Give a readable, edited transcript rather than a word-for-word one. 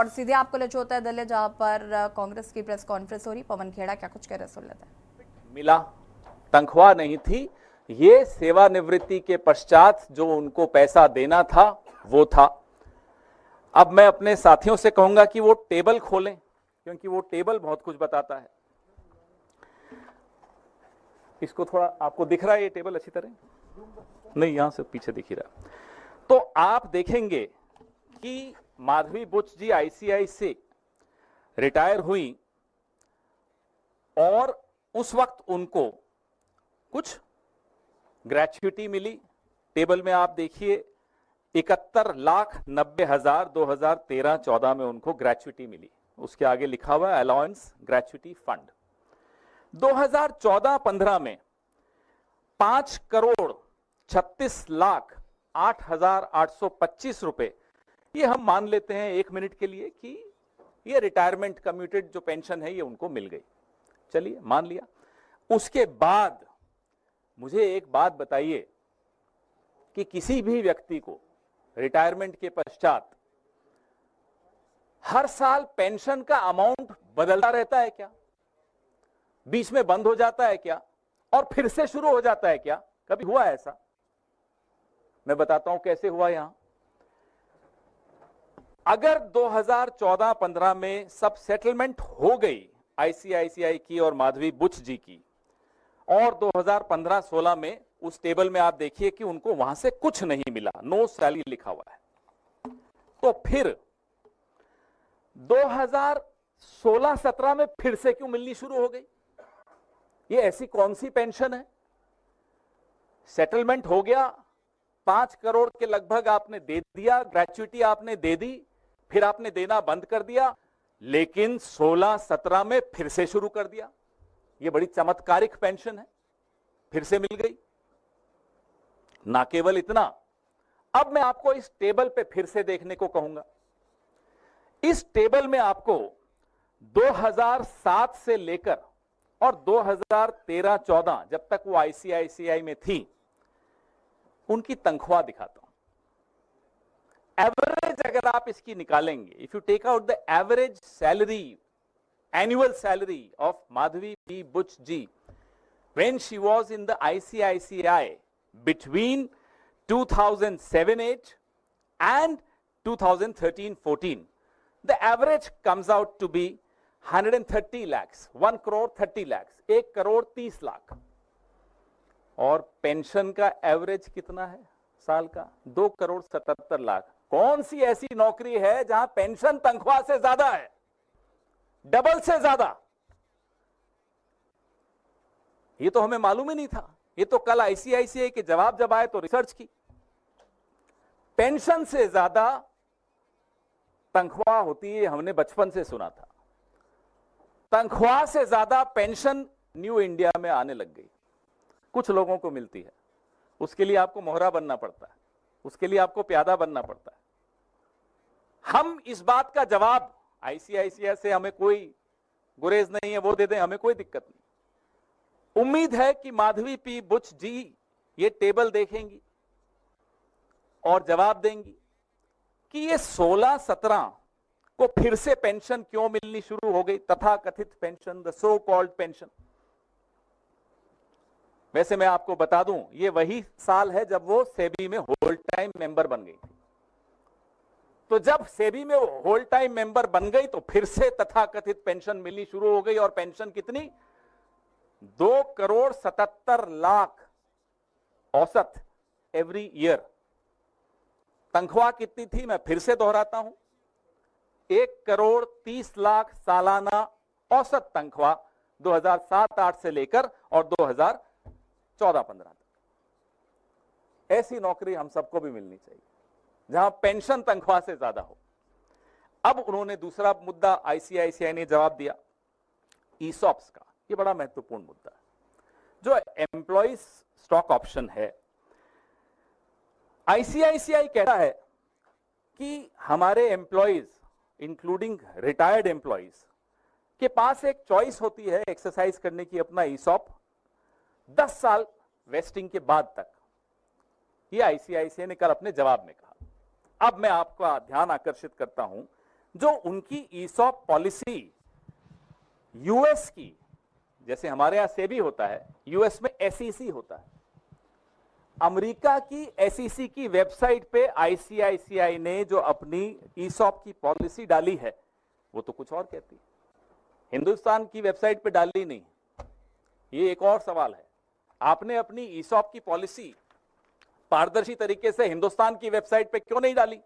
और सीधे आपको ले होता है दिल्ली, जहां पर कांग्रेस की प्रेस कॉन्फ्रेंस हो रही। पवन खेड़ा क्या कुछ कह रहे सुन लेते हैं। मिला, तनख्वाह नहीं थी, ये सेवानिवृत्ति के पश्चात जो उनको पैसा देना था वो था। अब मैं अपने साथियों से कहूंगा कि वो टेबल खोलें, क्योंकि वो टेबल बहुत कुछ बताता है। इसको थोड़ा आपको दिख रहा है ये टेबल अच्छी तरह? नहीं, यहां से पीछे दिख ही रहा। तो आप देखेंगे कि माधवी बुच जी आईसीआई से रिटायर हुई और उस वक्त उनको कुछ ग्रेच्युटी मिली। टेबल में आप देखिए 71,90,000 2013-14 में उनको ग्रेच्युटी मिली। उसके आगे लिखा हुआ है अलाउंस ग्रेच्युटी फंड। 2014-15 में 5,36,08,825 रुपए, ये हम मान लेते हैं 1 मिनट के लिए कि ये रिटायरमेंट कम्यूटेड जो पेंशन है ये उनको मिल गई। चलिए मान लिया। उसके बाद मुझे एक बात बताइए कि किसी भी व्यक्ति को रिटायरमेंट के पश्चात हर साल पेंशन का अमाउंट बदलता रहता है क्या? बीच में बंद हो जाता है क्या और फिर से शुरू हो जाता है क्या? कभी हुआ ऐसा? मैं बताता हूं कैसे हुआ। यहां अगर 2014-15 में सब सेटलमेंट हो गई आईसीआईसीआई की और माधवी बुच जी की, और 2015-16 में उस टेबल में आप देखिए कि उनको वहां से कुछ नहीं मिला, नो सैलरी लिखा हुआ है, तो फिर 2016-17 में फिर से क्यों मिलनी शुरू हो गई? ये ऐसी कौन सी पेंशन है? सेटलमेंट हो गया, 5 करोड़ के लगभग आपने दे दिया, ग्रेच्युटी आपने दे दी, फिर आपने देना बंद कर दिया, लेकिन 16-17 में फिर से शुरू कर दिया। ये बड़ी चमत्कारिक पेंशन है, फिर से मिल गई। ना केवल इतना, अब मैं आपको इस टेबल पे फिर से देखने को कहूंगा। इस टेबल में आपको 2007 से लेकर और 2013-14 जब तक वो आईसीआईसीआई में थी उनकी तनख्वाह दिखाता हूं। एवरेज अगर आप इसकी निकालेंगे, if you take out the average salary, annual salary of Madhavi P. Buch ji when she was in the ICICI between 2007-8 and 2013-14, the average comes out to be 130 lakhs, 1 crore 30 lakhs, 1 crore 30 lakh. और pension का average कितना है साल का? 2 करोड़ 77 लाख। कौन सी ऐसी नौकरी है जहां पेंशन तनख्वाह से ज्यादा है, डबल से ज्यादा? ये तो हमें मालूम ही नहीं था। ये तो कल आईसीआईसीआई के जवाब जब आए तो रिसर्च की। पेंशन से ज्यादा तनख्वाह होती है, हमने बचपन से सुना था। तनख्वाह से ज्यादा पेंशन न्यू इंडिया में आने लग गई। कुछ लोगों को मिलती है, उसके लिए आपको मोहरा बनना पड़ता है, उसके लिए आपको प्यादा बनना पड़ता है। हम इस बात का जवाब, आईसीआईसीआई से हमें कोई गुरेज नहीं है, वो दे दें, हमें कोई दिक्कत नहीं। उम्मीद है कि माधवी पी बुच जी ये टेबल देखेंगी और जवाब देंगी कि ये 16-17 को फिर से पेंशन क्यों मिलनी शुरू हो गई, तथाकथित pension, the so called pension. वैसे मैं आपको बता दूं, ये वही साल है जब वो सेबी में होल टाइम मेंबर बन गई। तो जब सेबी में होल टाइम मेंबर बन गई तो फिर से तथाकथित पेंशन मिलनी शुरू हो गई। और पेंशन कितनी? 2 करोड़ 77 लाख औसत एवरी ईयर। तनख्वाह कितनी थी? मैं फिर से दोहराता हूं, 1 करोड़ 30 लाख सालाना औसत तनख्वाह 2007-8 से लेकर और 2014-15 तक। ऐसी नौकरी हम सबको भी मिलनी चाहिए जहां पेंशन तनख्वाह से ज्यादा हो। अब उन्होंने दूसरा मुद्दा आईसीआईसीआई ने जवाब दिया ईसॉप्स का। ये बड़ा महत्वपूर्ण मुद्दा है। जो एम्प्लॉइज स्टॉक ऑप्शन है, आईसीआईसीआई कहता है कि हमारे एम्प्लॉइज इंक्लूडिंग रिटायर्ड एम्प्लॉइज के पास एक चॉइस होती है एक्सरसाइज करने की अपना ईसॉप 10 साल वेस्टिंग के बाद तक। ये आईसीआईसीआई ने कल अपने जवाब में कहा। अब मैं आपका ध्यान आकर्षित करता हूं जो उनकी ईसॉप पॉलिसी यूएस की, जैसे हमारे यहां सेबी होता है, यूएस में एसईसी होता है, अमेरिका की एसईसी की वेबसाइट पे आईसीआईसीआई ने जो अपनी ईसॉप की पॉलिसी डाली है वो तो कुछ और कहती है, हिंदुस्तान की वेबसाइट पे डाली नहीं। ये एक और सवाल है, आपने अपनी ईसॉप की पॉलिसी पारदर्शी तरीके से हिंदुस्तान की वेबसाइट पे क्यों नहीं डाली?